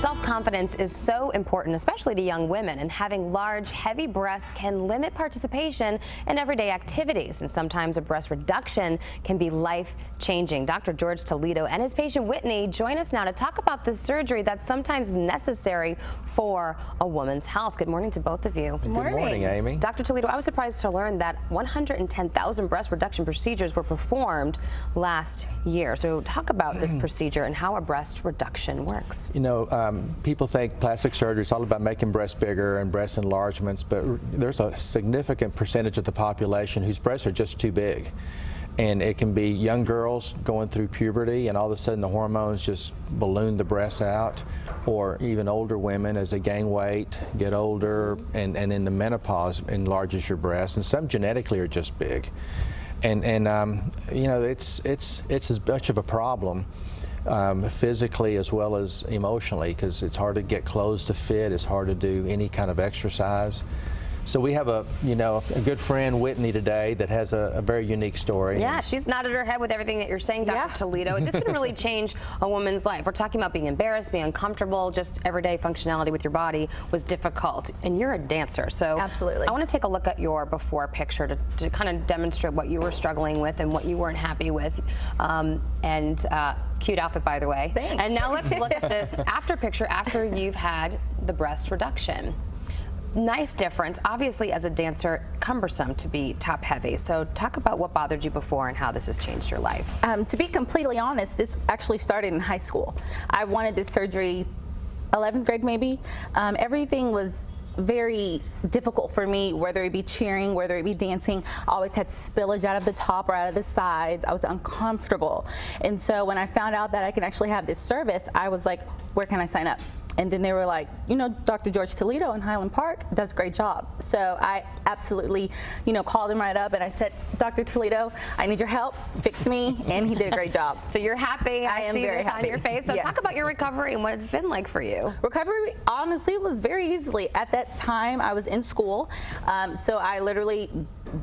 Self-confidence is so important, especially to young women, and having large, heavy breasts can limit participation in everyday activities, and sometimes a breast reduction can be life-changing. Dr. George Toledo and his patient Whitney join us now to talk about the surgery that's sometimes necessary for a woman's health. Good morning to both of you. Good morning, Amy. Dr. Toledo, I was surprised to learn that 110,000 breast reduction procedures were performed last year. So talk about this procedure and how a breast reduction works. You know, people think plastic surgery is all about making breasts bigger and breast enlargements, but there's a significant percentage of the population whose breasts are just too big. And it can be young girls going through puberty and all of a sudden the hormones just balloon the breasts out, or even older women as they gain weight, get older, and in the menopause enlarges your breasts, and some genetically are just big. And you know, it's as much of a problem physically as well as emotionally, because it's hard to get clothes to fit, it's hard to do any kind of exercise. So we have a good friend, Whitney, today that has a very unique story. Yeah, she's nodded her head with everything that you're saying, Dr. Toledo. This can really change a woman's life. We're talking about being embarrassed, being uncomfortable, just everyday functionality with your body was difficult. And you're a dancer, so absolutely. I want to take a look at your before picture to kind of demonstrate what you were struggling with and what you weren't happy with. Cute outfit, by the way. Thanks. And now let's look at this after picture after you've had the breast reduction. Nice difference. Obviously, as a dancer, cumbersome to be top heavy. So talk about what bothered you before and how this has changed your life. To be completely honest, this actually started in high school. I wanted this surgery 11th grade maybe. Everything was very difficult for me, whether it be cheering, whether it be dancing. I always had spillage out of the top or out of the sides. I was uncomfortable. And so when I found out that I can actually have this service, I was like, where can I sign up? And then they were like, you know, Dr. George Toledo in Highland Park does a great job. So I absolutely, called him right up and I said, Dr. Toledo, I need your help, fix me, and he did a great job. So you're happy. I am see very this happy. on your face. So yes. Talk about your recovery and what it's been like for you. Recovery, honestly, was very easily. At that time, I was in school, so I literally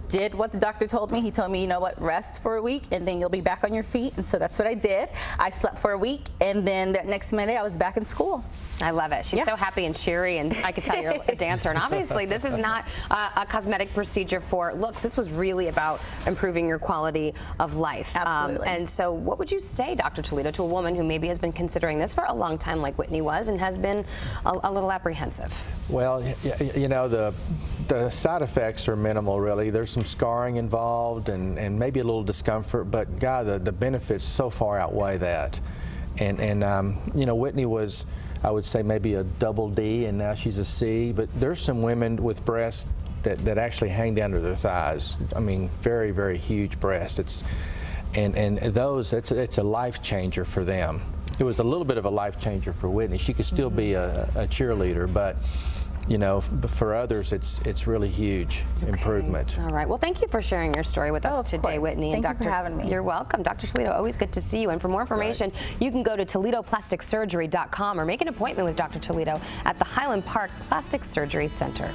did what the doctor told me. He told me, you know what, rest for a week and then you'll be back on your feet. And so that's what I did. I slept for a week, and then that next Monday I was back in school. I love it. She's so happy and cheery, and I can tell you're a dancer. And obviously, this is not a cosmetic procedure for looks. This was really about improving your quality of life. Absolutely. And so what would you say, Dr. Toledo, to a woman who maybe has been considering this for a long time like Whitney was and has been a little apprehensive? Well, you know, the side effects are minimal, really. There's some scarring involved and maybe a little discomfort, but God, the benefits so far outweigh that. And you know, Whitney was, I would say, maybe a double D, and now she's a C. But there's some women with breasts that actually hang down to their thighs. I mean, very, very huge breasts. It's a life changer for them. It was a little bit of a life changer for Whitney. She could still be a cheerleader, but you know, for others, it's really huge improvement. All right. Well, thank you for sharing your story with us today, Whitney. Thank you for having me. You're welcome. Dr. Toledo, always good to see you. And for more information, you can go to ToledoPlasticSurgery.com or make an appointment with Dr. Toledo at the Highland Park Plastic Surgery Center.